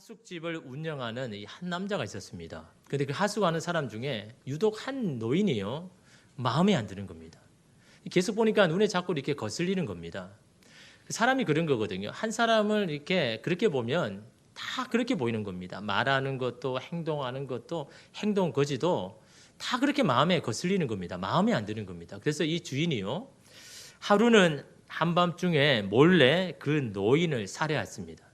하숙집을 운영하는 이 한 남자가 있었습니다. 근데 그 하숙하는 사람 중에 유독 한 노인이요, 마음에 안 드는 겁니다. 계속 보니까 눈에 자꾸 이렇게 거슬리는 겁니다. 사람이 그런 거거든요. 한 사람을 이렇게 그렇게 보면 다 그렇게 보이는 겁니다. 말하는 것도 행동하는 것도 행동 거지도 다 그렇게 마음에 거슬리는 겁니다. 마음에 안 드는 겁니다. 그래서 이 주인이요, 하루는 한밤중에 몰래 그 노인을 살해했습니다.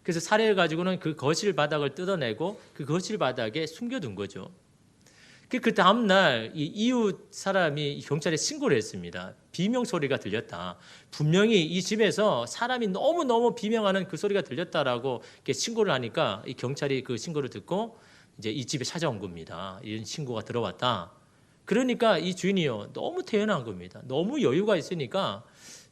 그래서 살해해가지고는 그 거실 바닥을 뜯어내고 그 거실 바닥에 숨겨둔 거죠. 그 다음날 이 이웃 사람이 경찰에 신고를 했습니다. 비명 소리가 들렸다. 분명히 이 집에서 사람이 너무너무 비명하는 그 소리가 들렸다라고 이렇게 신고를 하니까 이 경찰이 그 신고를 듣고 이제 이 집에 찾아온 겁니다. 이런 신고가 들어왔다. 그러니까 이 주인이요, 너무 태연한 겁니다. 너무 여유가 있으니까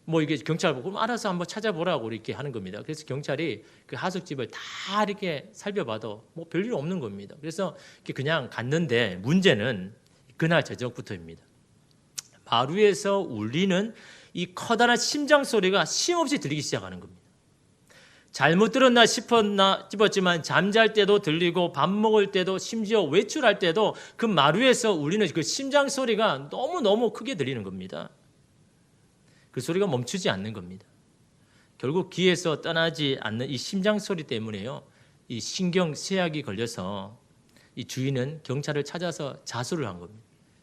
뭐 이게 경찰 보고 알아서 한번 찾아보라고 이렇게 하는 겁니다. 그래서 경찰이 그 하숙집을 다 이렇게 살펴봐도 뭐 별일 없는 겁니다. 그래서 그냥 갔는데 문제는 그날 저녁부터입니다. 마루에서 울리는 이 커다란 심장 소리가 쉼없이 들리기 시작하는 겁니다. 잘못 들었나 싶었지만 잠잘 때도 들리고 밥 먹을 때도 심지어 외출할 때도 그 마루에서 울리는 그 심장 소리가 너무너무 크게 들리는 겁니다. 그 소리가 멈추지 않는 겁니다. 결국 귀에서 떠나지 않는 이 심장 소리 때문에요, 이 신경쇠약이 걸려서 이 주인은 경찰을 찾아서 자수를 한 겁니다.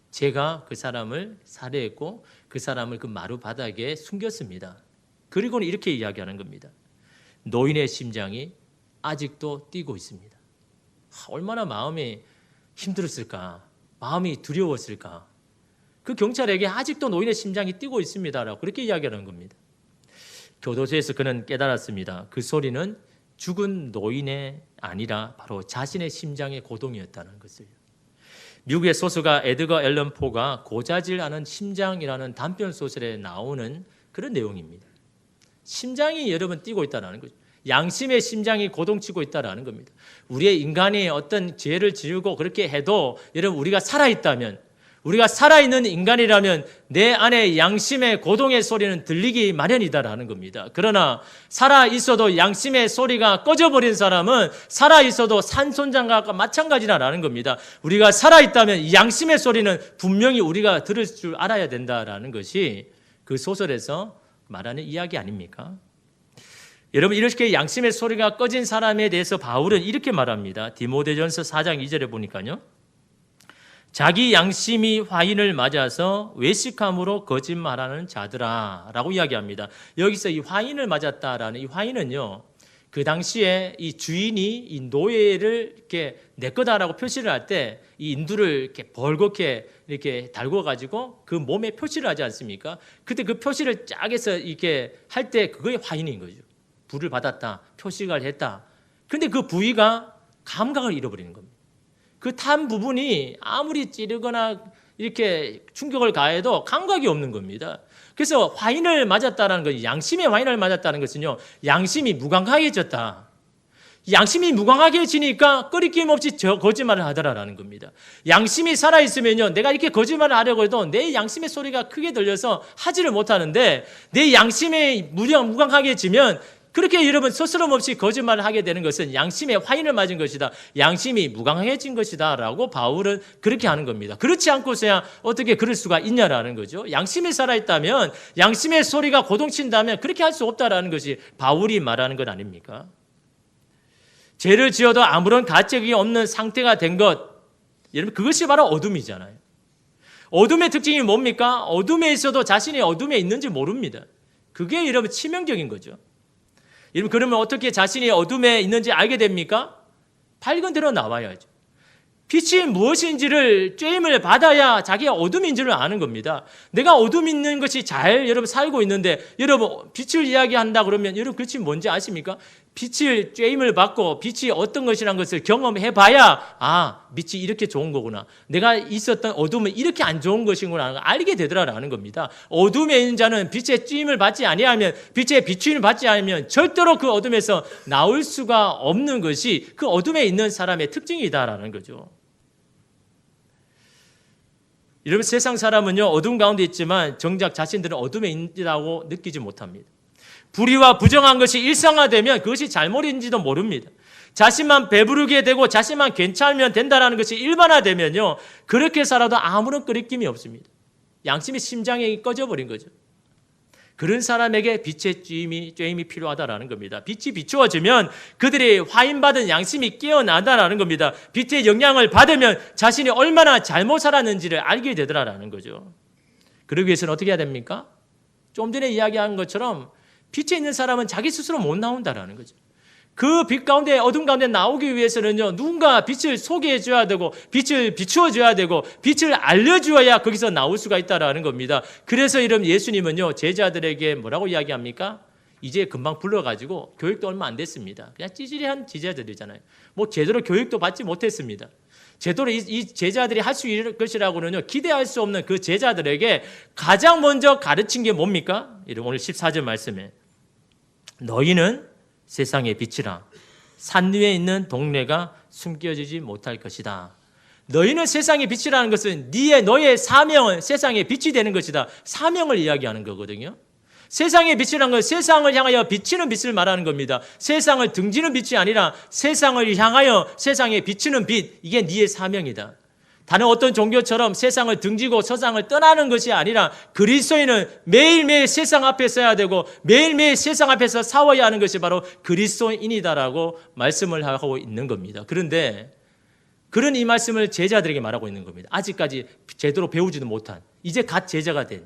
제가 그 사람을 살해했고 그 사람을 그 마루 바닥에 숨겼습니다. 그리고는 이렇게 이야기하는 겁니다. 노인의 심장이 아직도 뛰고 있습니다. 얼마나 마음이 힘들었을까, 마음이 두려웠을까. 그 경찰에게 아직도 노인의 심장이 뛰고 있습니다라고 그렇게 이야기하는 겁니다. 교도소에서 그는 깨달았습니다. 그 소리는 죽은 노인의 아니라 바로 자신의 심장의 고동이었다는 것을. 미국의 소설가 에드거 앨런 포가 고자질하는 심장이라는 단편 소설에 나오는 그런 내용입니다. 심장이 여러분 뛰고 있다는 거죠. 양심의 심장이 고동치고 있다는 겁니다. 우리의 인간이 어떤 죄를 지우고 그렇게 해도 여러분 우리가 살아있다면, 우리가 살아있는 인간이라면 내 안에 양심의 고동의 소리는 들리기 마련이다라는 겁니다. 그러나 살아있어도 양심의 소리가 꺼져버린 사람은 살아있어도 산손장갑과 마찬가지라는 겁니다. 우리가 살아있다면 이 양심의 소리는 분명히 우리가 들을 줄 알아야 된다라는 것이 그 소설에서 말하는 이야기 아닙니까? 여러분, 이렇게 양심의 소리가 꺼진 사람에 대해서 바울은 이렇게 말합니다. 디모데전서 4장 2절에 보니까요, 자기 양심이 화인을 맞아서 외식함으로 거짓말하는 자들아 라고 이야기합니다. 여기서 이 화인을 맞았다라는 이 화인은요, 그 당시에 이 주인이 이 노예를 이렇게 내 거다라고 표시를 할 때 이 인두를 이렇게 벌겋게 이렇게 달궈 가지고 그 몸에 표시를 하지 않습니까? 그때 그 표시를 쫙 해서 이렇게 할 때 그거의 화인인 거죠. 부를 받았다, 표시를 했다. 근데 그 부위가 감각을 잃어버리는 겁니다. 그 탄 부분이 아무리 찌르거나 이렇게 충격을 가해도 감각이 없는 겁니다. 그래서 화인을 맞았다는 것, 양심의 화인을 맞았다는 것은요, 양심이 무감각해졌다. 양심이 무감각해지니까 꺼리낌 없이 거짓말을 하더라라는 겁니다. 양심이 살아있으면요, 내가 이렇게 거짓말을 하려고 해도 내 양심의 소리가 크게 들려서 하지를 못하는데, 내 양심이 무감각해지면 그렇게 여러분 스스럼 없이 거짓말을 하게 되는 것은 양심의 화인을 맞은 것이다, 양심이 무감각해진 것이다 라고 바울은 그렇게 하는 겁니다. 그렇지 않고서야 어떻게 그럴 수가 있냐라는 거죠. 양심이 살아있다면, 양심의 소리가 고동친다면 그렇게 할 수 없다라는 것이 바울이 말하는 것 아닙니까? 죄를 지어도 아무런 가책이 없는 상태가 된 것, 여러분 그것이 바로 어둠이잖아요. 어둠의 특징이 뭡니까? 어둠에 있어도 자신이 어둠에 있는지 모릅니다. 그게 여러분 치명적인 거죠. 여러분, 그러면 어떻게 자신이 어둠에 있는지 알게 됩니까? 밝은 데로 나와야죠. 빛이 무엇인지를 쬐임을 받아야 자기가 어둠인 줄을 아는 겁니다. 내가 어둠 있는 것이 잘 여러분 살고 있는데, 여러분 빛을 이야기한다 그러면 여러분 그것이 뭔지 아십니까? 빛을 쬐임을 받고 빛이 어떤 것이라는 것을 경험해 봐야, 아, 빛이 이렇게 좋은 거구나, 내가 있었던 어둠은 이렇게 안 좋은 것이구나 알게 되더라라는 겁니다. 어둠에 있는 자는 빛의 쬐임을 받지 아니하면, 빛의 비추임을 받지 않으면 절대로 그 어둠에서 나올 수가 없는 것이 그 어둠에 있는 사람의 특징이다라는 거죠. 여러분, 세상 사람은요, 어둠 가운데 있지만 정작 자신들은 어둠에 있다고 느끼지 못합니다. 불의와 부정한 것이 일상화되면 그것이 잘못인지도 모릅니다. 자신만 배부르게 되고 자신만 괜찮으면 된다는 것이 일반화되면요, 그렇게 살아도 아무런 끄리낌이 없습니다. 양심의 심장이 꺼져버린 거죠. 그런 사람에게 빛의 쬐임이 필요하다라는 겁니다. 빛이 비추어지면 그들이 화인받은 양심이 깨어난다라는 겁니다. 빛의 영향을 받으면 자신이 얼마나 잘못 살았는지를 알게 되더라라는 거죠. 그러기 위해서는 어떻게 해야 됩니까? 좀 전에 이야기한 것처럼 빛에 있는 사람은 자기 스스로 못 나온다라는 거죠. 그 빛 가운데, 어둠 가운데 나오기 위해서는요, 누군가 빛을 소개해 줘야 되고, 빛을 비추어 줘야 되고, 빛을 알려주어야 거기서 나올 수가 있다라는 겁니다. 그래서 이런 예수님은요, 제자들에게 뭐라고 이야기합니까? 이제 금방 불러가지고 교육도 얼마 안 됐습니다. 그냥 찌질이한 제자들이잖아요. 뭐 제대로 교육도 받지 못했습니다. 제대로 이 제자들이 할 수 있을 것이라고는요, 기대할 수 없는 그 제자들에게 가장 먼저 가르친 게 뭡니까? 오늘 14절 말씀에 너희는 세상의 빛이라. 산 위에 있는 동네가 숨겨지지 못할 것이다. 너희는 세상의 빛이라는 것은 너의 사명은 세상의 빛이 되는 것이다. 사명을 이야기하는 거거든요. 세상의 빛이라는 건 세상을 향하여 비치는 빛을 말하는 겁니다. 세상을 등지는 빛이 아니라 세상을 향하여 세상에 비치는 빛, 이게 네의 사명이다. 다른 어떤 종교처럼 세상을 등지고 세상을 떠나는 것이 아니라 그리스도인은 매일매일 세상 앞에 서야 되고 매일매일 세상 앞에서 싸워야 하는 것이 바로 그리스도인이다라고 말씀을 하고 있는 겁니다. 그런데 그런 이 말씀을 제자들에게 말하고 있는 겁니다. 아직까지 제대로 배우지도 못한, 이제 갓 제자가 된.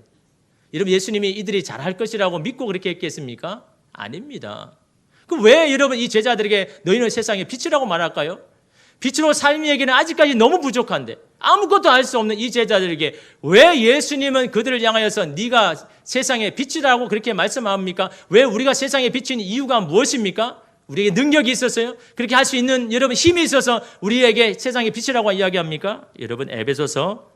여러분, 예수님이 이들이 잘할 것이라고 믿고 그렇게 했겠습니까? 아닙니다. 그럼 왜 여러분 이 제자들에게 너희는 세상의 빛이라고 말할까요? 빛으로 삶이에게는 아직까지 너무 부족한데 아무것도 알 수 없는 이 제자들에게 왜 예수님은 그들을 향하여서 네가 세상의 빛이라고 그렇게 말씀합니까? 왜 우리가 세상의 빛인 이유가 무엇입니까? 우리에게 능력이 있었어요? 그렇게 할 수 있는 여러분 힘이 있어서 우리에게 세상의 빛이라고 이야기합니까? 여러분, 에베소서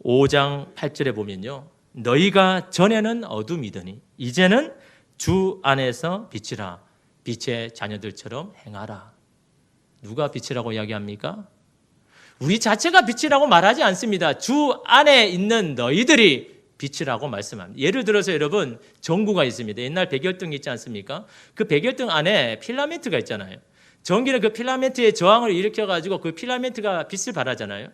5장 8절에 보면요, 너희가 전에는 어둠이더니 이제는 주 안에서 빛이라. 빛의 자녀들처럼 행하라. 누가 빛이라고 이야기합니까? 우리 자체가 빛이라고 말하지 않습니다. 주 안에 있는 너희들이 빛이라고 말씀합니다. 예를 들어서 여러분, 전구가 있습니다. 옛날 백열등 있지 않습니까? 그 백열등 안에 필라멘트가 있잖아요. 전기는 그 필라멘트의 저항을 일으켜가지고 그 필라멘트가 빛을 발하잖아요.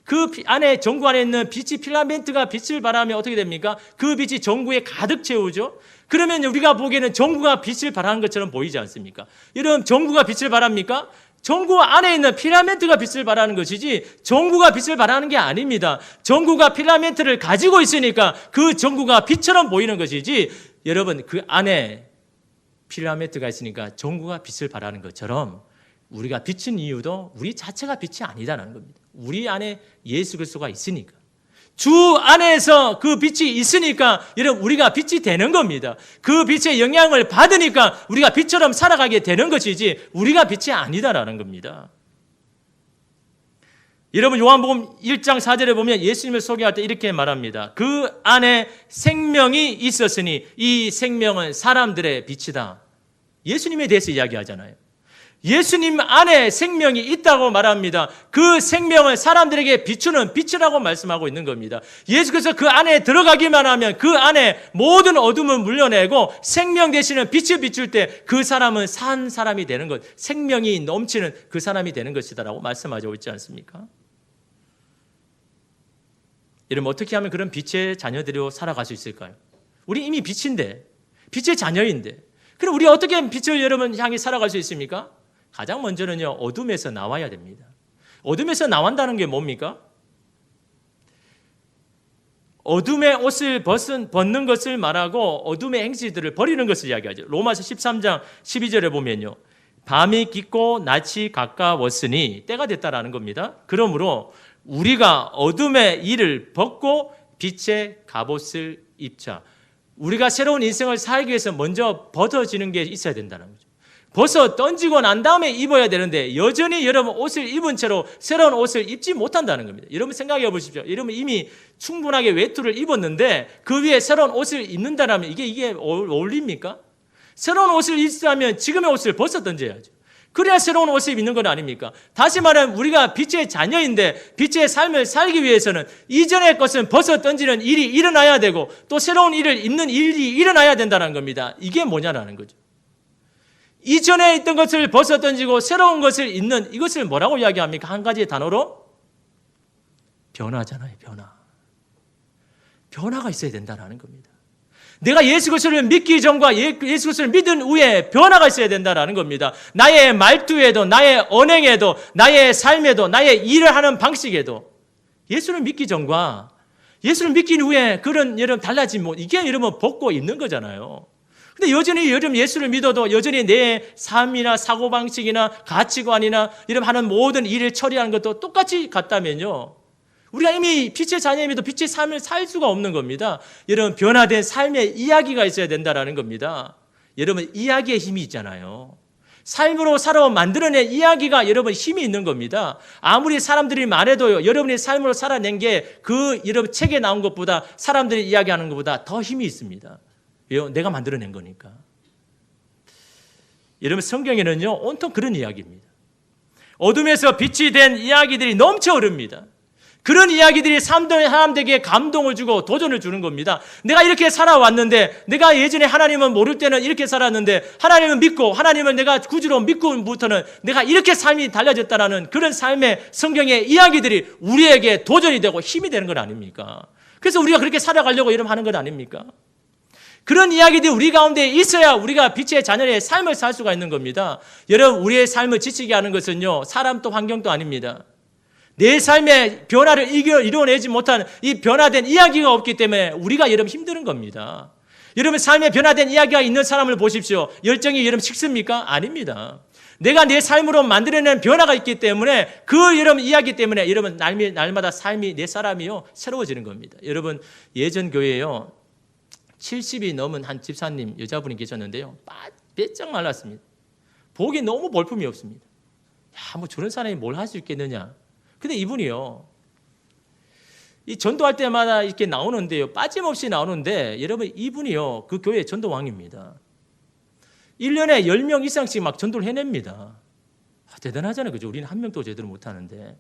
그 안에, 전구 안에 있는 빛이, 필라멘트가 빛을 발하면 어떻게 됩니까? 그 빛이 전구에 가득 채우죠? 그러면 우리가 보기에는 전구가 빛을 발하는 것처럼 보이지 않습니까? 여러분, 전구가 빛을 발합니까? 전구 안에 있는 필라멘트가 빛을 발하는 것이지 전구가 빛을 발하는 게 아닙니다. 전구가 필라멘트를 가지고 있으니까 그 전구가 빛처럼 보이는 것이지, 여러분, 그 안에 필라멘트가 있으니까 전구가 빛을 발하는 것처럼 우리가 빛인 이유도 우리 자체가 빛이 아니다라는 겁니다. 우리 안에 예수 그리스도가 있으니까, 주 안에서 그 빛이 있으니까 여러분 우리가 빛이 되는 겁니다. 그 빛의 영향을 받으니까 우리가 빛처럼 살아가게 되는 것이지 우리가 빛이 아니다라는 겁니다. 여러분, 요한복음 1장 4절에 보면 예수님을 소개할 때 이렇게 말합니다. 그 안에 생명이 있었으니 이 생명은 사람들의 빛이다. 예수님에 대해서 이야기하잖아요. 예수님 안에 생명이 있다고 말합니다. 그 생명을 사람들에게 비추는 빛이라고 말씀하고 있는 겁니다. 예수께서 그 안에 들어가기만 하면 그 안에 모든 어둠을 물려내고 생명 되시는 빛을 비출 때 그 사람은 산 사람이 되는 것, 생명이 넘치는 그 사람이 되는 것이다라고 말씀하고 있지 않습니까? 여러분, 어떻게 하면 그런 빛의 자녀들로 살아갈 수 있을까요? 우리 이미 빛인데, 빛의 자녀인데, 그럼 우리 어떻게 빛을 여러분 향해 살아갈 수 있습니까? 가장 먼저는요, 어둠에서 나와야 됩니다. 어둠에서 나온다는 게 뭡니까? 어둠의 옷을 벗는 것을 말하고 어둠의 행실들을 버리는 것을 이야기하죠. 로마서 13장 12절에 보면요, 밤이 깊고 낮이 가까웠으니 때가 됐다라는 겁니다. 그러므로 우리가 어둠의 일을 벗고 빛의 갑옷을 입자. 우리가 새로운 인생을 살기 위해서 먼저 벗어지는 게 있어야 된다는 거죠. 벗어 던지고 난 다음에 입어야 되는데 여전히 여러분 옷을 입은 채로 새로운 옷을 입지 못한다는 겁니다. 여러분 생각해 보십시오. 여러분 이미 충분하게 외투를 입었는데 그 위에 새로운 옷을 입는다면 이게 어울립니까? 새로운 옷을 입으려면 지금의 옷을 벗어 던져야죠. 그래야 새로운 옷을 입는 건 아닙니까? 다시 말하면 우리가 빛의 자녀인데 빛의 삶을 살기 위해서는 이전의 것은 벗어 던지는 일이 일어나야 되고 또 새로운 일을 입는 일이 일어나야 된다는 겁니다. 이게 뭐냐라는 거죠. 이전에 있던 것을 벗어던지고 새로운 것을 잇는 이것을 뭐라고 이야기합니까? 한 가지의 단어로 변화잖아요. 변화가 있어야 된다는 겁니다. 내가 예수 그리스도를 믿기 전과 예수 그리스도를 믿은 후에 변화가 있어야 된다는 겁니다. 나의 말투에도, 나의 언행에도, 나의 삶에도, 나의 일을 하는 방식에도 예수를 믿기 전과 예수를 믿긴 후에 그런 여러분 달라진 이게 여러분 벗고 있는 거잖아요. 근데 여전히 여러분 예수를 믿어도 여전히 내 삶이나 사고방식이나 가치관이나 여러분 하는 모든 일을 처리하는 것도 똑같이 같다면요. 우리가 이미 빛의 자녀임에도 빛의 삶을 살 수가 없는 겁니다. 여러분 변화된 삶의 이야기가 있어야 된다는 겁니다. 여러분 이야기에 힘이 있잖아요. 삶으로 살아 만들어낸 이야기가 여러분 힘이 있는 겁니다. 아무리 사람들이 말해도요. 여러분이 삶으로 살아낸 게 그 여러분 책에 나온 것보다 사람들이 이야기하는 것보다 더 힘이 있습니다. 왜요? 내가 만들어낸 거니까. 여러분 성경에는요. 온통 그런 이야기입니다. 어둠에서 빛이 된 이야기들이 넘쳐 흐릅니다. 그런 이야기들이 사람들에게 감동을 주고 도전을 주는 겁니다. 내가 이렇게 살아왔는데 내가 예전에 하나님을 모를 때는 이렇게 살았는데 하나님을 믿고 하나님을 내가 구주로 믿고부터는 내가 이렇게 삶이 달라졌다는 그런 삶의 성경의 이야기들이 우리에게 도전이 되고 힘이 되는 건 아닙니까? 그래서 우리가 그렇게 살아가려고 이런 하는 것 아닙니까? 그런 이야기들이 우리 가운데 있어야 우리가 빛의 자녀의 삶을 살 수가 있는 겁니다. 여러분 우리의 삶을 지치게 하는 것은요. 사람도 환경도 아닙니다. 내 삶의 변화를 이루어내지 못한 이 변화된 이야기가 없기 때문에 우리가 여러분 힘드는 겁니다. 여러분 삶에 변화된 이야기가 있는 사람을 보십시오. 열정이 여러분 식습니까? 아닙니다. 내가 내 삶으로 만들어낸 변화가 있기 때문에 그 여러분 이야기 때문에 여러분 날마다 삶이 내 사람이요 새로워지는 겁니다. 여러분 예전 교회에요 70이 넘은 한 집사님 여자분이 계셨는데요. 빼짝 말랐습니다. 보기 너무 볼품이 없습니다. 야, 뭐 저런 사람이 뭘 할 수 있겠느냐. 근데 이분이요. 이 전도할 때마다 이렇게 나오는데요. 빠짐없이 나오는데 여러분 이분이요. 그 교회 전도왕입니다. 1년에 10명 이상씩 막 전도를 해냅니다. 대단하잖아요. 그죠? 우리는 한 명도 제대로 못하는데.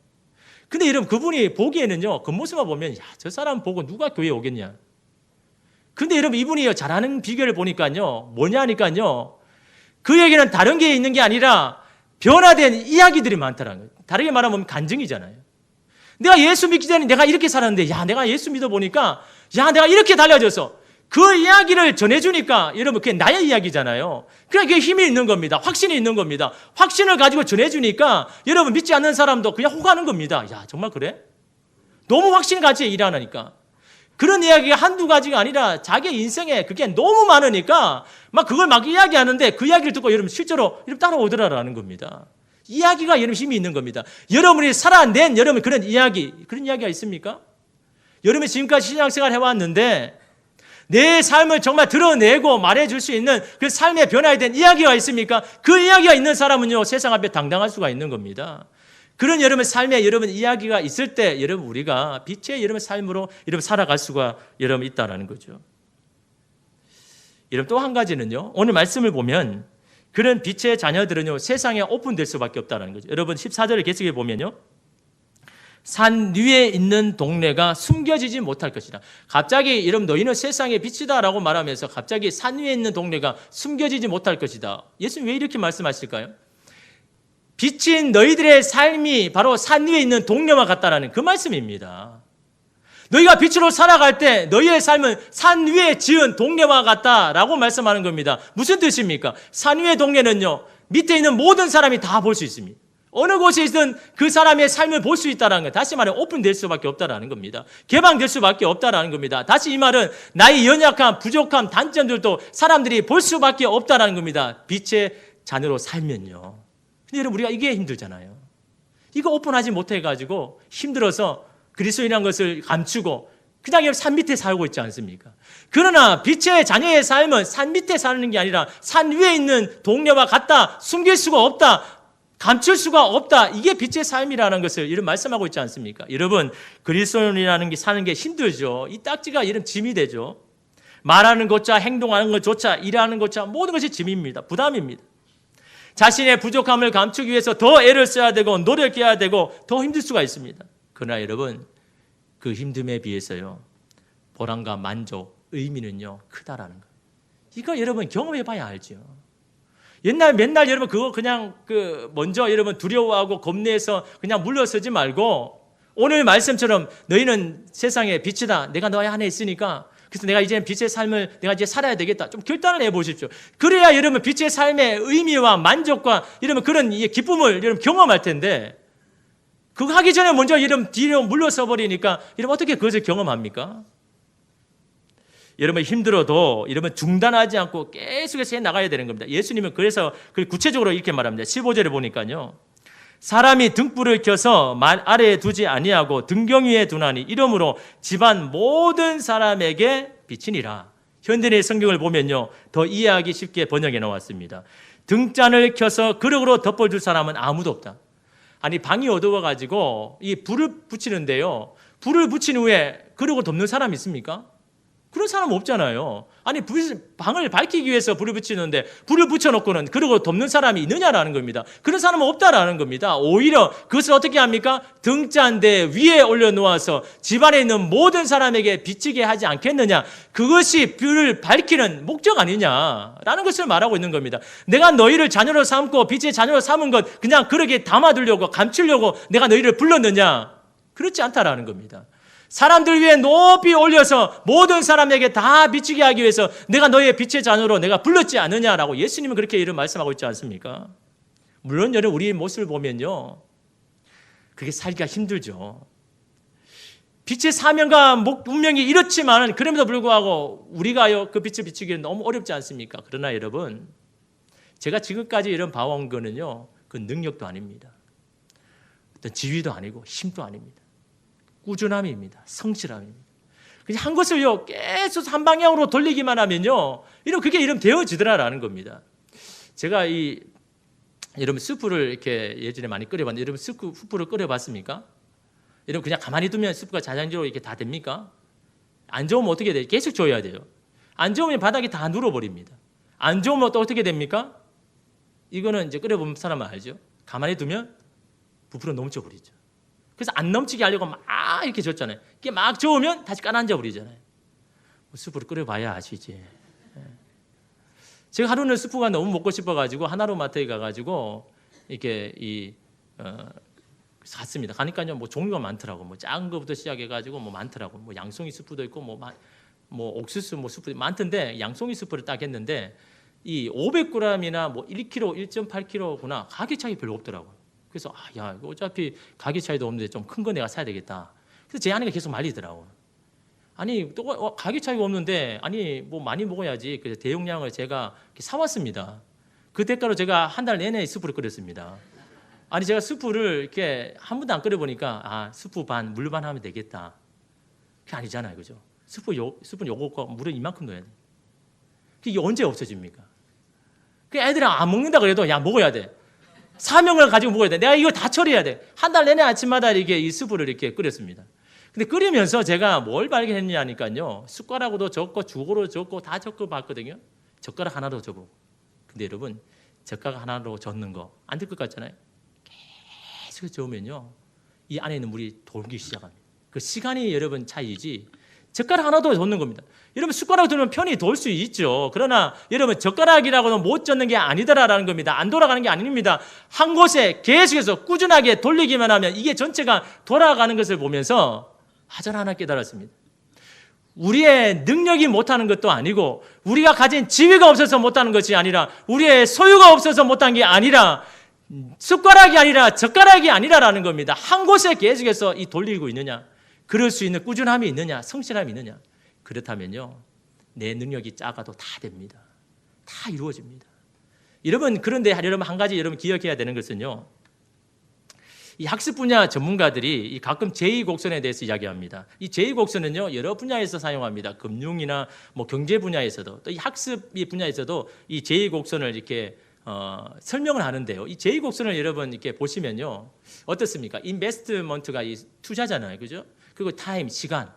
근데 여러분 그분이 보기에는요. 겉모습만 보면 야, 저 사람 보고 누가 교회에 오겠냐. 근데 여러분 이분이요. 잘하는 비결을 보니까요. 뭐냐 하니까요. 그에게는 다른 게 있는 게 아니라 변화된 이야기들이 많다라는 거예요. 다르게 말하면 간증이잖아요. 내가 예수 믿기 전에 내가 이렇게 살았는데 야 내가 예수 믿어보니까 야 내가 이렇게 달라져서 그 이야기를 전해주니까 여러분 그게 나의 이야기잖아요. 그러니까 그게 힘이 있는 겁니다. 확신이 있는 겁니다. 확신을 가지고 전해주니까 여러분 믿지 않는 사람도 그냥 호가는 겁니다. 야 정말 그래? 너무 확신같이 일하니까. 그런 이야기가 한두 가지가 아니라 자기 인생에 그게 너무 많으니까 막 그걸 막 이야기하는데 그 이야기를 듣고 여러분 실제로 여러분 따라오더라라는 겁니다. 이야기가 여러분 힘이 있는 겁니다. 여러분이 살아낸 여러분 그런 이야기가 있습니까? 여러분이 지금까지 신앙생활 해왔는데 내 삶을 정말 드러내고 말해줄 수 있는 그 삶의 변화에 대한 이야기가 있습니까? 그 이야기가 있는 사람은요 세상 앞에 당당할 수가 있는 겁니다. 그런 여러분 삶에 여러분 이야기가 있을 때 여러분 우리가 빛의 여러분 삶으로 여러분 살아갈 수가 여러분 있다라는 거죠. 여러분 또 한 가지는요. 오늘 말씀을 보면 그런 빛의 자녀들은요 세상에 오픈될 수밖에 없다는 거죠. 여러분 14절을 계속해 보면요. 산 위에 있는 동네가 숨겨지지 못할 것이다. 갑자기 여러분 너희는 세상의 빛이다라고 말하면서 갑자기 산 위에 있는 동네가 숨겨지지 못할 것이다. 예수님 왜 이렇게 말씀하실까요? 빛인 너희들의 삶이 바로 산 위에 있는 동네와 같다라는 그 말씀입니다. 너희가 빛으로 살아갈 때 너희의 삶은 산 위에 지은 동네와 같다라고 말씀하는 겁니다. 무슨 뜻입니까? 산 위의 동네는요. 밑에 있는 모든 사람이 다 볼 수 있습니다. 어느 곳에 있든 그 사람의 삶을 볼 수 있다는 거. 다시 말해 오픈될 수밖에 없다라는 겁니다. 개방될 수밖에 없다라는 겁니다. 다시 이 말은 나의 연약함, 부족함, 단점들도 사람들이 볼 수밖에 없다라는 겁니다. 빛의 자녀로 살면요. 근데 여러분 우리가 이게 힘들잖아요. 이거 오픈하지 못해가지고 힘들어서 그리스도인이라는 것을 감추고 그냥 여기 산 밑에 살고 있지 않습니까? 그러나 빛의 자녀의 삶은 산 밑에 사는 게 아니라 산 위에 있는 동네와 같다. 숨길 수가 없다. 감출 수가 없다. 이게 빛의 삶이라는 것을 이런 말씀하고 있지 않습니까? 여러분 그리스도인이라는 게 사는 게 힘들죠. 이 딱지가 이런 짐이 되죠. 말하는 것자 행동하는 것조차 일하는 것자 모든 것이 짐입니다. 부담입니다. 자신의 부족함을 감추기 위해서 더 애를 써야 되고 노력해야 되고 더 힘들 수가 있습니다. 그러나 여러분 그 힘듦에 비해서요 보람과 만족, 의미는요 크다라는 거예요. 이거 여러분 경험해 봐야 알죠. 옛날 맨날 여러분 그거 그냥 먼저 여러분 두려워하고 겁내서 그냥 물러서지 말고 오늘 말씀처럼 너희는 세상의 빛이다. 내가 너희 안에 있으니까 그래서 내가 이제 빛의 삶을 내가 이제 살아야 되겠다. 좀 결단을 해보십시오. 그래야 여러분 빛의 삶의 의미와 만족과 여러분 그런 기쁨을 여러분 경험할 텐데 그거 하기 전에 먼저 여러분 뒤로 물러서 버리니까 여러분 어떻게 그것을 경험합니까? 여러분 힘들어도 여러분 중단하지 않고 계속해서 해 나가야 되는 겁니다. 예수님은 그래서 구체적으로 이렇게 말합니다. 15절에 보니까요. 사람이 등불을 켜서 말 아래에 두지 아니하고 등경 위에 두나니 이러므로 집안 모든 사람에게 비치니라. 현대의 성경을 보면요. 더 이해하기 쉽게 번역해 놓았습니다. 등잔을 켜서 그릇으로 덮어줄 사람은 아무도 없다. 아니 방이 어두워가지고 이 불을 붙이는데요. 불을 붙인 후에 그릇을 덮는 사람이 있습니까? 그런 사람 없잖아요. 아니 방을 밝히기 위해서 불을 붙이는데 불을 붙여놓고는 그러고 덮는 사람이 있느냐라는 겁니다. 그런 사람은 없다라는 겁니다. 오히려 그것을 어떻게 합니까? 등잔대 위에 올려놓아서 집안에 있는 모든 사람에게 비치게 하지 않겠느냐. 그것이 불을 밝히는 목적 아니냐라는 것을 말하고 있는 겁니다. 내가 너희를 자녀로 삼고 빛의 자녀로 삼은 것 그냥 그렇게 담아두려고 감추려고 내가 너희를 불렀느냐. 그렇지 않다라는 겁니다. 사람들 위에 높이 올려서 모든 사람에게 다 비치게 하기 위해서 내가 너의 빛의 자녀로 내가 불렀지 않느냐라고 예수님은 그렇게 이런 말씀하고 있지 않습니까? 물론 여러분 우리의 모습을 보면요. 그게 살기가 힘들죠. 빛의 사명과 운명이 이렇지만 그럼에도 불구하고 우리가 그 빛을 비추기는 너무 어렵지 않습니까? 그러나 여러분 제가 지금까지 이런 봐온 거는요. 그 능력도 아닙니다. 어떤 지위도 아니고 힘도 아닙니다. 꾸준함입니다. 성실함입니다. 그냥 한 것을요 계속 한 방향으로 돌리기만 하면요, 그게 이름 되어지더라라는 겁니다. 제가 여러분 스프를 이렇게 예전에 많이 끓여봤는데 여러분 스프를 끓여봤습니까? 여러분 그냥 가만히 두면 스프가 자연적으로 이렇게 다 됩니까? 안 좋으면 어떻게 돼요? 계속 줘야 돼요. 안 좋으면 바닥이 다 눌어버립니다. 안 좋으면 또 어떻게 됩니까? 이거는 이제 끓여본 사람은 알죠. 가만히 두면 부풀어 넘쳐버리죠. 그래서 안 넘치게 하려고 막 이렇게 줬잖아요. 이게 막 저으면 다시 가라앉아 버리잖아요. 스프를 끓여봐야 아시지. 제가 하루는 스프가 너무 먹고 싶어가지고 하나로마트에 가가지고 이렇게 샀습니다. 가니까요 뭐 종류가 많더라고. 뭐 작은 거부터 시작해가지고 뭐 많더라고. 뭐 양송이 스프도 있고 뭐 옥수수 뭐 스프 많던데 양송이 스프를 딱 했는데 이 500g이나 뭐 1kg, 1.8kg구나 가격 차이 별로 없더라고. 그래서 이거 어차피 가격 차이도 없는데 좀 큰 거 내가 사야 되겠다. 그래서 제 아내가 계속 말리더라고. 아니 또 가격 차이가 없는데 아니 뭐 많이 먹어야지. 그래서 대용량을 제가 사왔습니다. 그 대가로 제가 한 달 내내 스프를 끓였습니다. 아니 제가 스프를 이렇게 한 번도 안 끓여보니까 스프 반, 물 반 하면 되겠다. 그게 아니잖아요, 그죠? 스프는 요거 물은 이만큼 넣어야 돼. 그게 언제 없어집니까? 그 애들은 안 먹는다 그래도 먹어야 돼. 사명을 가지고 먹어야 돼. 내가 이걸 다 처리해야 돼. 한 달 내내 아침마다 이 스프를 이렇게 끓였습니다. 근데 끓이면서 제가 뭘 발견했냐니까요. 숟가락으로도 적고 주고로 적고 다 적고 봤거든요. 젓가락 하나로 적고. 근데 여러분 젓가락 하나로 젓는 거 안 될 것 같잖아요. 계속 저으면요 이 안에 있는 물이 돌기 시작합니다. 그 시간이 여러분 차이지 젓가락 하나도 젓는 겁니다. 여러분 숟가락 들면 편히 돌 수 있죠. 그러나 여러분 젓가락이라고는 못 젓는 게 아니다라는 겁니다. 안 돌아가는 게 아닙니다. 한 곳에 계속해서 꾸준하게 돌리기만 하면 이게 전체가 돌아가는 것을 보면서 하나 하나 깨달았습니다. 우리의 능력이 못하는 것도 아니고 우리가 가진 지위가 없어서 못하는 것이 아니라 우리의 소유가 없어서 못한 게 아니라 숟가락이 아니라 젓가락이 아니라라는 겁니다. 한 곳에 계속해서 돌리고 있느냐, 그럴 수 있는 꾸준함이 있느냐, 성실함이 있느냐. 그렇다면요 내 능력이 작아도 다 됩니다. 다 이루어집니다. 여러분 그런데 여러분 한 가지 여러분 기억해야 되는 것은요, 이 학습 분야 전문가들이 가끔 제2곡선에 대해서 이야기합니다. 이 제2곡선은요 여러 분야에서 사용합니다. 금융이나 뭐 경제 분야에서도 또 이 학습 분야에서도 이 제2곡선을 이렇게 설명을 하는데요. 이 제2곡선을 여러분 이렇게 보시면요 어떻습니까? 인베스트먼트가 이 투자잖아요, 그죠? 그리고 타임, 시간.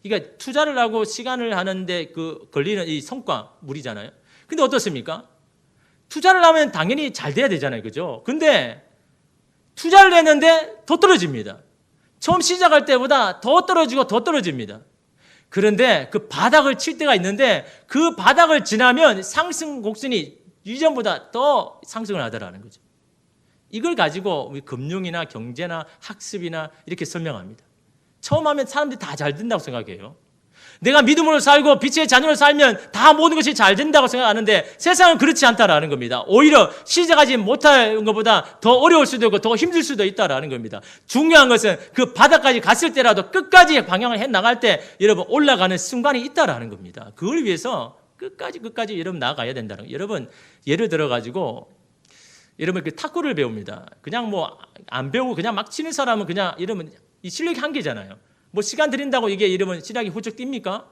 그러니까 투자를 하고 시간을 하는데 그 걸리는 이 성과물이잖아요. 근데 어떻습니까? 투자를 하면 당연히 잘 돼야 되잖아요, 그죠? 근데 투자를 했는데 더 떨어집니다. 처음 시작할 때보다 더 떨어지고 더 떨어집니다. 그런데 그 바닥을 칠 때가 있는데 그 바닥을 지나면 상승 곡선이 이전보다 더 상승을 하더라는 거죠. 이걸 가지고 우리 금융이나 경제나 학습이나 이렇게 설명합니다. 처음 하면 사람들이 다 잘 된다고 생각해요. 내가 믿음으로 살고 빛의 자녀로 살면 다 모든 것이 잘 된다고 생각하는데 세상은 그렇지 않다라는 겁니다. 오히려 시작하지 못할 것보다 더 어려울 수도 있고 더 힘들 수도 있다라는 겁니다. 중요한 것은 그 바닥까지 갔을 때라도 끝까지 방향을 해 나갈 때 여러분 올라가는 순간이 있다라는 겁니다. 그걸 위해서 끝까지 여러분 나아가야 된다는 거예요. 여러분 예를 들어 가지고 여러분 그 탁구를 배웁니다. 그냥 뭐 안 배우고 그냥 막 치는 사람은 그냥 이러면 이 실력이 한계잖아요. 뭐 시간 들인다고 이게 이러면 실력이 훌쩍 뜁니까?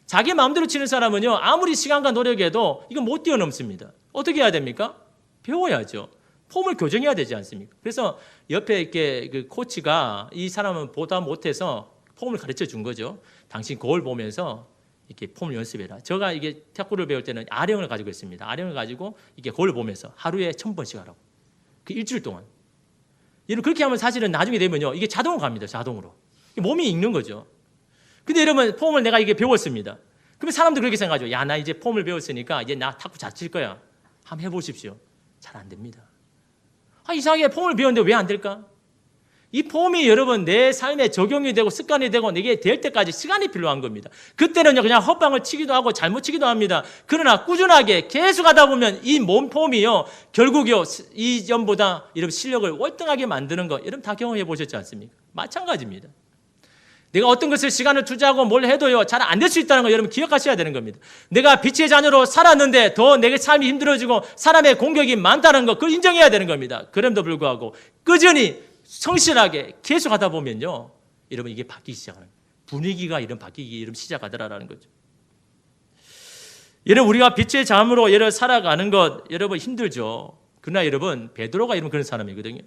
자기 마음대로 치는 사람은요 아무리 시간과 노력해도 이거 못 뛰어넘습니다. 어떻게 해야 됩니까? 배워야죠. 폼을 교정해야 되지 않습니까? 그래서 옆에 이렇게 그 코치가 이 사람은 보다 못해서 폼을 가르쳐 준 거죠. 당신 거울 보면서 이렇게 폼을 연습해라. 제가 이게 탁구를 배울 때는 아령을 가지고 있습니다. 아령을 가지고 이렇게 거울 보면서 하루에 1000번씩 하라고. 그 일주일 동안. 여러분 그렇게 하면 사실은 나중에 되면요 이게 자동으로 갑니다. 자동으로. 몸이 익는 거죠. 근데 여러분 폼을 내가 이게 배웠습니다. 그러면 사람들 그렇게 생각하죠. 야, 나 이제 폼을 배웠으니까 이제 나 탁구 잘 칠 거야. 한번 해보십시오. 잘 안 됩니다. 이상하게 폼을 배웠는데 왜 안 될까? 이 폼이 여러분 내 삶에 적용이 되고 습관이 되고 이게 될 때까지 시간이 필요한 겁니다. 그때는요 그냥 헛방을 치기도 하고 잘못 치기도 합니다. 그러나 꾸준하게 계속 하다 보면 이 몸 폼이요 결국요 이전보다 여러분 실력을 월등하게 만드는 거 여러분 다 경험해 보셨지 않습니까? 마찬가지입니다. 내가 어떤 것을 시간을 투자하고 뭘 해도요 잘 안 될 수 있다는 거 여러분 기억하셔야 되는 겁니다. 내가 빛의 자녀로 살았는데 더 내 삶이 힘들어지고 사람의 공격이 많다는 거 그걸 인정해야 되는 겁니다. 그럼에도 불구하고 꾸준히 성실하게 계속 하다 보면요 여러분 이게 바뀌기 시작하는 거예요. 분위기가 바뀌기 시작하더라라는 거죠. 여러분 우리가 빛의 자녀로 여러분 살아가는 것 여러분 힘들죠. 그러나 여러분 베드로가 이런 그런 사람이거든요.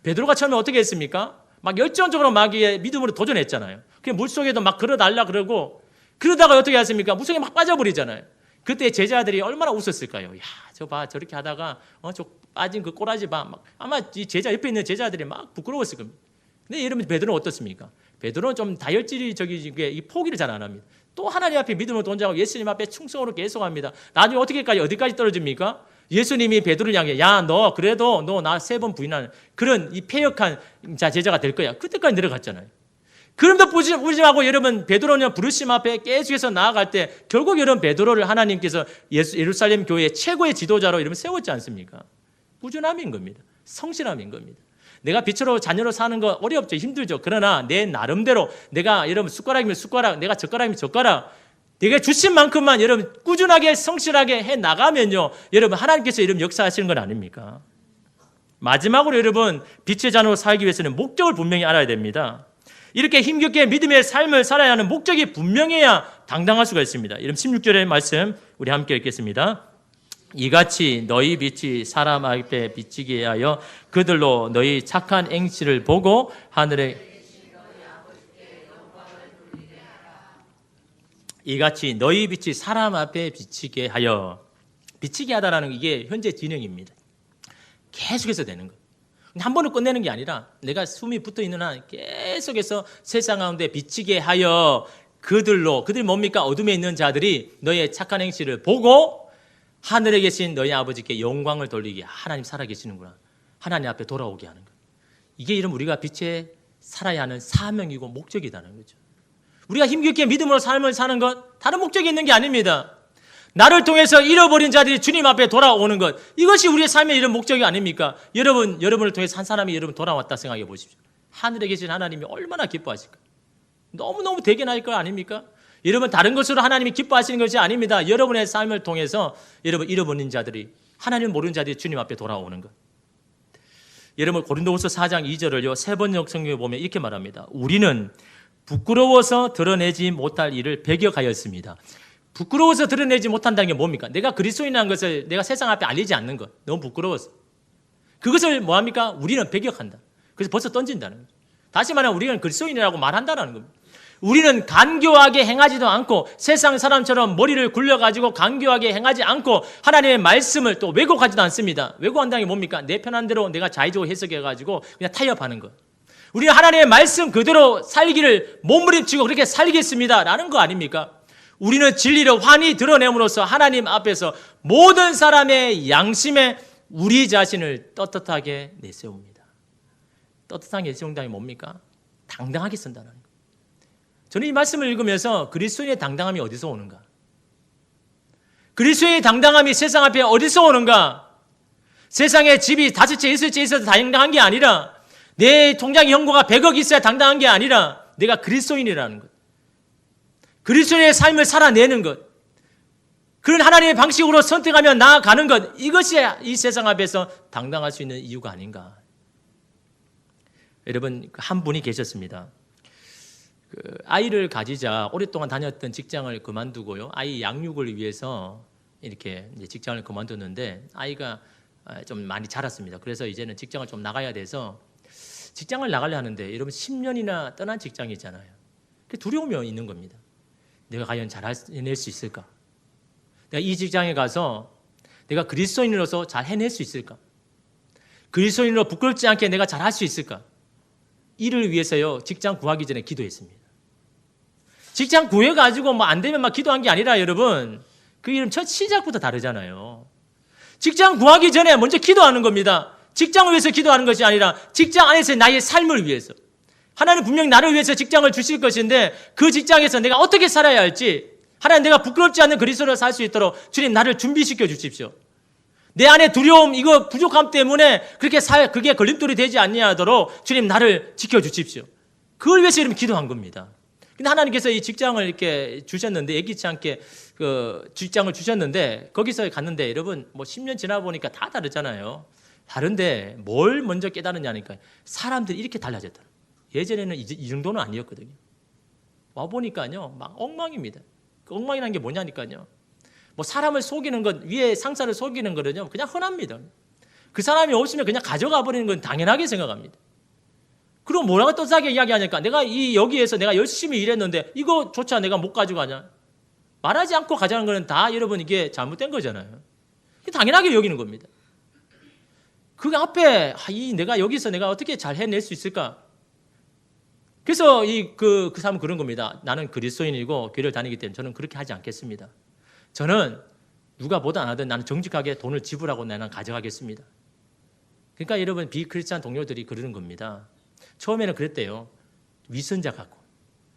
베드로가 처음에 어떻게 했습니까? 막 열정적으로 막 믿음으로 도전했잖아요. 그냥 물속에도 막 걸어달라 그러고 그러다가 어떻게 했습니까? 물속에 막 빠져버리잖아요. 그때 제자들이 얼마나 웃었을까요? 야, 저 봐 저렇게 하다가 저 빠진 그 꼬라지 봐. 막 아마 이 제자 옆에 있는 제자들이 막 부끄러웠을 겁니다. 근데 여러분 베드로는 어떻습니까? 베드로는 좀 다혈질적이게 이 포기를 잘 안 합니다. 또 하나님 앞에 믿음을 돈자고 예수님 앞에 충성으로 계속합니다. 나중에 어디까지 떨어집니까? 예수님이 베드로를 향해 야 너 그래도 너 나 3번 부인하는 그런 이 패역한 제자가 될 거야. 그때까지 내려갔잖아요. 그럼도 부심하고 여러분 베드로는 부르심 앞에 계속해서 나아갈 때 결국 여러분 베드로를 하나님께서 예루살렘 교회의 최고의 지도자로 여러분 세웠지 않습니까? 꾸준함인 겁니다. 성실함인 겁니다. 내가 빛으로 자녀로 사는 거 어렵죠. 힘들죠. 그러나 내 나름대로 내가 여러분 숟가락이면 숟가락 내가 젓가락이면 젓가락 내가 주신 만큼만 여러분 꾸준하게 성실하게 해 나가면요. 여러분 하나님께서 여러분 역사하시는 건 아닙니까? 마지막으로 여러분 빛의 자녀로 살기 위해서는 목적을 분명히 알아야 됩니다. 이렇게 힘겹게 믿음의 삶을 살아야 하는 목적이 분명해야 당당할 수가 있습니다. 여러분 16절의 말씀 우리 함께 읽겠습니다. 이같이 너희 빛이 사람 앞에 비치게 하여 그들로 너희 착한 행실을 보고 하늘에 이같이 너희 빛이 사람 앞에 비치게 하여 비치게 하다라는 이게 현재 진행입니다. 계속해서 되는 거예요. 한 번을 끝내는 게 아니라 내가 숨이 붙어있는 한 계속해서 세상 가운데 비치게 하여 그들이 뭡니까? 어둠에 있는 자들이 너희의 착한 행실을 보고 하늘에 계신 너희 아버지께 영광을 돌리게 하나님 살아계시는구나. 하나님 앞에 돌아오게 하는 거예요. 이게 이런 우리가 빛에 살아야 하는 사명이고 목적이라는 거죠. 우리가 힘겹게 믿음으로 삶을 사는 것 다른 목적이 있는 게 아닙니다. 나를 통해서 잃어버린 자들이 주님 앞에 돌아오는 것 이것이 우리의 삶의 이런 목적이 아닙니까? 여러분을 통해서 한 사람이 여러분 돌아왔다 생각해 보십시오. 하늘에 계신 하나님이 얼마나 기뻐하실까? 너무너무 대견할 거 아닙니까? 여러분 다른 것으로 하나님이 기뻐하시는 것이 아닙니다. 여러분의 삶을 통해서 여러분 잃어버린 자들이 하나님 모르는 자들이 주님 앞에 돌아오는 것. 여러분 고린도후서 4장 2절을요 3번 성경에 보면 이렇게 말합니다. 우리는 부끄러워서 드러내지 못할 일을 배격하였습니다. 부끄러워서 드러내지 못한다는 게 뭡니까? 내가 그리스도인이라는 것을 내가 세상 앞에 알리지 않는 것. 너무 부끄러워서. 그것을 뭐합니까? 우리는 배격한다. 그래서 벌써 던진다는 거죠. 다시 말하면 우리는 그리스도인이라고 말한다는 겁니다. 우리는 간교하게 행하지도 않고 세상 사람처럼 머리를 굴려가지고 간교하게 행하지 않고 하나님의 말씀을 또 왜곡하지도 않습니다. 왜곡한다는 게 뭡니까? 내 편한 대로 내가 자의적으로 해석해가지고 그냥 타협하는 것. 우리는 하나님의 말씀 그대로 살기를 몸부림치고 그렇게 살겠습니다 라는 거 아닙니까? 우리는 진리를 환히 드러냄으로써 하나님 앞에서 모든 사람의 양심에 우리 자신을 떳떳하게 내세웁니다. 떳떳하게 내세운다는 게 뭡니까? 당당하게 쓴다는 거예요. 저는 이 말씀을 읽으면서 그리스도인의 당당함이 어디서 오는가? 그리스도인의 당당함이 세상 앞에 어디서 오는가? 세상에 집이 5채, 6채 있어도 당당한 게 아니라 내 통장에 현금가 100억 있어야 당당한 게 아니라 내가 그리스도인이라는 것. 그리스도인의 삶을 살아내는 것. 그런 하나님의 방식으로 선택하며 나아가는 것. 이것이 이 세상 앞에서 당당할 수 있는 이유가 아닌가. 여러분, 한 분이 계셨습니다. 아이를 가지자 오랫동안 다녔던 직장을 그만두고요. 아이 양육을 위해서 이렇게 직장을 그만뒀는데 아이가 좀 많이 자랐습니다. 그래서 이제는 직장을 좀 나가야 돼서 직장을 나가려 하는데 여러분 10년이나 떠난 직장이 있잖아요. 두려움이 있는 겁니다. 내가 과연 잘 해낼 수 있을까? 내가 이 직장에 가서 내가 그리스도인으로서 잘 해낼 수 있을까? 그리스도인으로 부끄럽지 않게 내가 잘 할 수 있을까? 이를 위해서요, 직장 구하기 전에 기도했습니다. 직장 구해가지고 뭐 안 되면 막 기도한 게 아니라 여러분, 그 이름 첫 시작부터 다르잖아요. 직장 구하기 전에 먼저 기도하는 겁니다. 직장을 위해서 기도하는 것이 아니라 직장 안에서 나의 삶을 위해서. 하나님 분명히 나를 위해서 직장을 주실 것인데 그 직장에서 내가 어떻게 살아야 할지 하나님 내가 부끄럽지 않는 그리스도로 살 수 있도록 주님 나를 준비시켜 주십시오. 내 안에 두려움, 이거 부족함 때문에 그게 걸림돌이 되지 아니하도록 주님 나를 지켜주십시오. 그걸 위해서 이렇게 기도한 겁니다. 근데 하나님께서 이 직장을 이렇게 주셨는데, 예기치 않게 그 직장을 주셨는데, 거기서 갔는데, 여러분, 뭐 10년 지나 보니까 다 다르잖아요. 다른데 뭘 먼저 깨달았냐니까 사람들이 이렇게 달라졌다. 예전에는 이 정도는 아니었거든요. 와보니까요, 막 엉망입니다. 그 엉망이라는 게 뭐냐니까요. 뭐 사람을 속이는 것, 위에 상사를 속이는 거는요, 그냥 흔합니다. 그 사람이 없으면 그냥 가져가 버리는 건 당연하게 생각합니다. 그리고 뭐라고 또 싸게 이야기하니까 내가 여기에서 내가 열심히 일했는데 이거조차 내가 못 가져가냐? 말하지 않고 가져가는 거는 다 여러분 이게 잘못된 거잖아요. 당연하게 여기는 겁니다. 그 앞에 내가 여기서 내가 어떻게 잘 해낼 수 있을까? 그래서 그 사람은 그런 겁니다. 나는 그리스도인이고 교회를 다니기 때문에 저는 그렇게 하지 않겠습니다. 저는 누가 보다 안 하든 나는 정직하게 돈을 지불하고 나는 가져가겠습니다. 그러니까 여러분 비크리스찬 동료들이 그러는 겁니다. 처음에는 그랬대요. 위선자 같고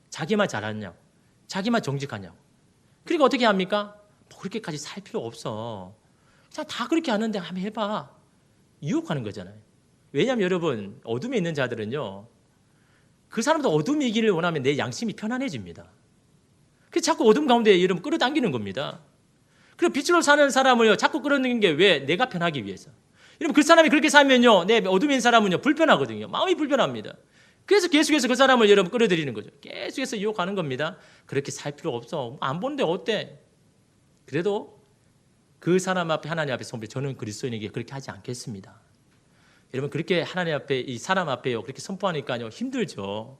자기만 잘하냐고 자기만 정직하냐고. 그러니까 어떻게 합니까? 뭐 그렇게까지 살 필요 없어. 그냥 다 그렇게 하는데 한번 해봐. 유혹하는 거잖아요. 왜냐하면 여러분 어둠에 있는 자들은요, 그 사람도 어둠이 이기를 원하면 내 양심이 편안해집니다. 그래서 자꾸 어둠 가운데 여러분 끌어당기는 겁니다. 그리고 빛으로 사는 사람을요 자꾸 끌어당기는 게 왜? 내가 편하기 위해서. 여러분 그 사람이 그렇게 살면요, 내 어둠에 있는 사람은요 불편하거든요. 마음이 불편합니다. 그래서 계속해서 그 사람을 여러분 끌어들이는 거죠. 계속해서 유혹하는 겁니다. 그렇게 살 필요 없어. 안 보는데 어때? 그래도 그 사람 앞에 하나님 앞에 선포해 저는 그리스도인에게 그렇게 하지 않겠습니다. 여러분 그렇게 하나님 앞에 이 사람 앞에요 그렇게 선포하니까요 힘들죠.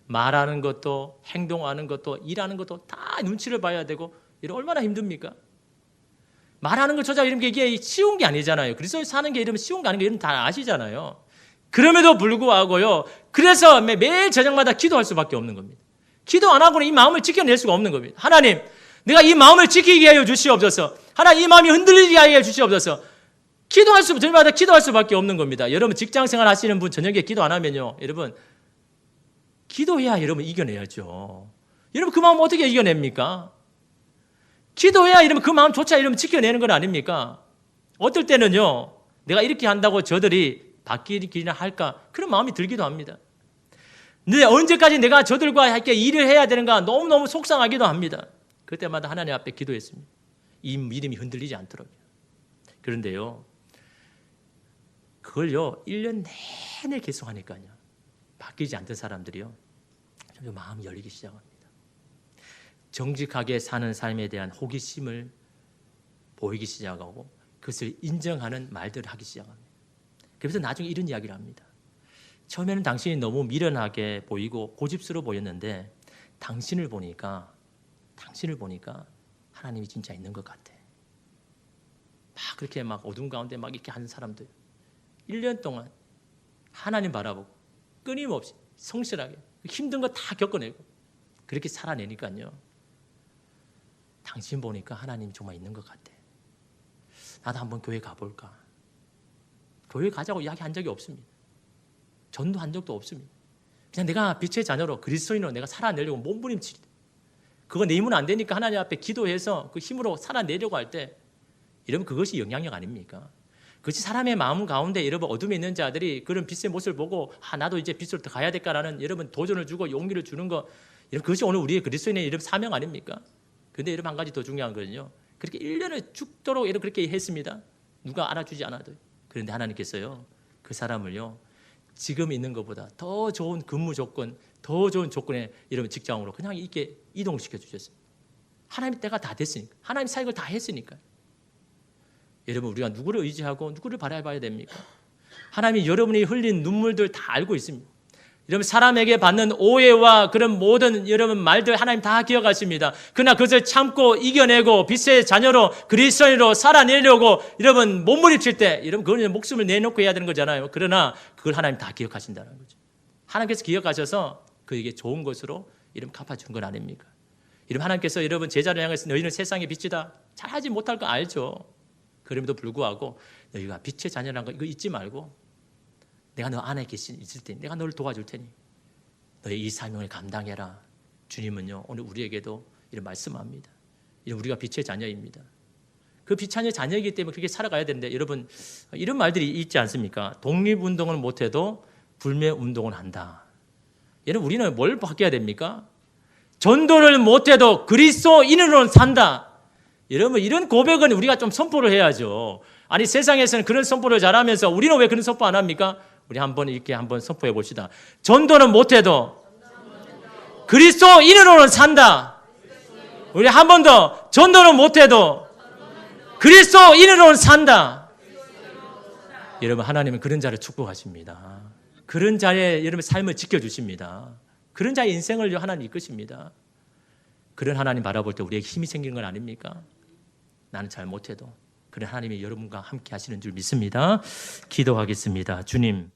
말하는 것도 행동하는 것도 일하는 것도 다 눈치를 봐야 되고 이런 얼마나 힘듭니까? 말하는 것조차 이런 게 이게 쉬운 게 아니잖아요. 그리스도인 사는 게 이러면 쉬운 게 아닌 게 이러면 다 아시잖아요. 그럼에도 불구하고요. 그래서 매일 저녁마다 기도할 수밖에 없는 겁니다. 기도 안 하고는 이 마음을 지켜낼 수가 없는 겁니다. 하나님, 내가 이 마음을 지키게 하여 주시옵소서. 하나님, 이 마음이 흔들리게 하여 주시옵소서. 저녁마다 기도할 수밖에 없는 겁니다. 여러분 직장생활 하시는 분 저녁에 기도 안 하면요, 여러분 기도해야 여러분 이겨내야죠. 여러분 그 마음 어떻게 이겨냅니까? 기도해야 이러면 그 마음조차 이러면 지켜내는 건 아닙니까? 어떨 때는요, 내가 이렇게 한다고 저들이 바뀌기나 할까? 그런 마음이 들기도 합니다. 근데 언제까지 내가 저들과 이렇게 일을 해야 되는가 너무너무 속상하기도 합니다. 그때마다 하나님 앞에 기도했습니다. 이 믿음이 흔들리지 않도록. 그런데요, 그걸요 1년 내내 계속 하니까요 바뀌지 않던 사람들이요 좀 마음이 열리기 시작합니다. 정직하게 사는 삶에 대한 호기심을 보이기 시작하고 그것을 인정하는 말들을 하기 시작합니다. 그래서 나중에 이런 이야기를 합니다. 처음에는 당신이 너무 미련하게 보이고 고집스러워 보였는데 당신을 보니까 하나님이 진짜 있는 것 같아. 막 그렇게 막 어둠 가운데 막 이렇게 하는 사람들 1년 동안 하나님 바라보고 끊임없이 성실하게 힘든 거 다 겪어내고 그렇게 살아내니까요. 당신 보니까 하나님이 정말 있는 것 같아. 나도 한번 교회 가볼까? 교회 가자고 이야기한 적이 없습니다. 전도한 적도 없습니다. 그냥 내가 빛의 자녀로 그리스도인으로 내가 살아내려고 몸부림치다. 그거 내 힘은 안 되니까 하나님 앞에 기도해서 그 힘으로 살아내려고 할 때 이러면 그것이 영향력 아닙니까? 그것이 사람의 마음 가운데 여러분 어둠에 있는 자들이 그런 빛의 모습을 보고 나도 이제 빛으로 가야 될까라는 여러분 도전을 주고 용기를 주는 거, 여러분 그것이 오늘 우리의 그리스도인의 이런 사명 아닙니까? 그런데 여러분 한 가지 더 중요한 거는요. 그렇게 1년을 죽도록 여러분 그렇게 했습니다. 누가 알아주지 않아도. 그런데 하나님께서요. 그 사람을요. 지금 있는 것보다 더 좋은 근무 조건, 더 좋은 조건의 이런 직장으로 그냥 이렇게 이동시켜 주셨어요. 하나님 때가 다 됐으니까. 하나님 사역을 다 했으니까. 여러분 우리가 누구를 의지하고 누구를 바라봐야 됩니까? 하나님이 여러분이 흘린 눈물들 다 알고 있습니다. 여러분 사람에게 받는 오해와 그런 모든 여러분 말들 하나님 다 기억하십니다. 그러나 그것을 참고 이겨내고 빛의 자녀로 그리스도인으로 살아내려고 여러분 몸부림칠 때 여러분 그건 목숨을 내놓고 해야 되는 거잖아요. 그러나 그걸 하나님 다 기억하신다는 거죠. 하나님께서 기억하셔서 그에게 좋은 것으로 이름 갚아주는 건 아닙니까? 이름 하나님께서 여러분 제자를 향해서 너희는 세상의 빛이다. 잘하지 못할 거 알죠. 그럼에도 불구하고 너희가 빛의 자녀라는 거 이거 잊지 말고 내가 너 안에 있을 테니 내가 너를 도와줄 테니 너의 이 사명을 감당해라. 주님은요 오늘 우리에게도 이런 말씀합니다. 이런 우리가 빛의 자녀입니다. 그 빛의 자녀이기 때문에 그렇게 살아가야 되는데 여러분 이런 말들이 있지 않습니까? 독립운동을 못해도 불매운동을 한다. 여러분 우리는 뭘 바뀌어야 됩니까? 전도를 못해도 그리스도인으로는 산다. 여러분 이런 고백은 우리가 좀 선포를 해야죠. 아니 세상에서는 그런 선포를 잘하면서 우리는 왜 그런 선포 안 합니까? 우리 한번 이렇게 한번 선포해 봅시다. 전도는 못해도 그리스도인으로는 산다. 우리 한 번 더 전도는 못해도 그리스도인으로는 산다. 여러분 하나님은 그런 자를 축복하십니다. 그런 자의 여러분 삶을 지켜주십니다. 그런 자의 인생을 하나님 이끄십니다. 그런 하나님 바라볼 때 우리에게 힘이 생기는 건 아닙니까? 나는 잘 못해도 그런 하나님이 여러분과 함께 하시는 줄 믿습니다. 기도하겠습니다. 주님.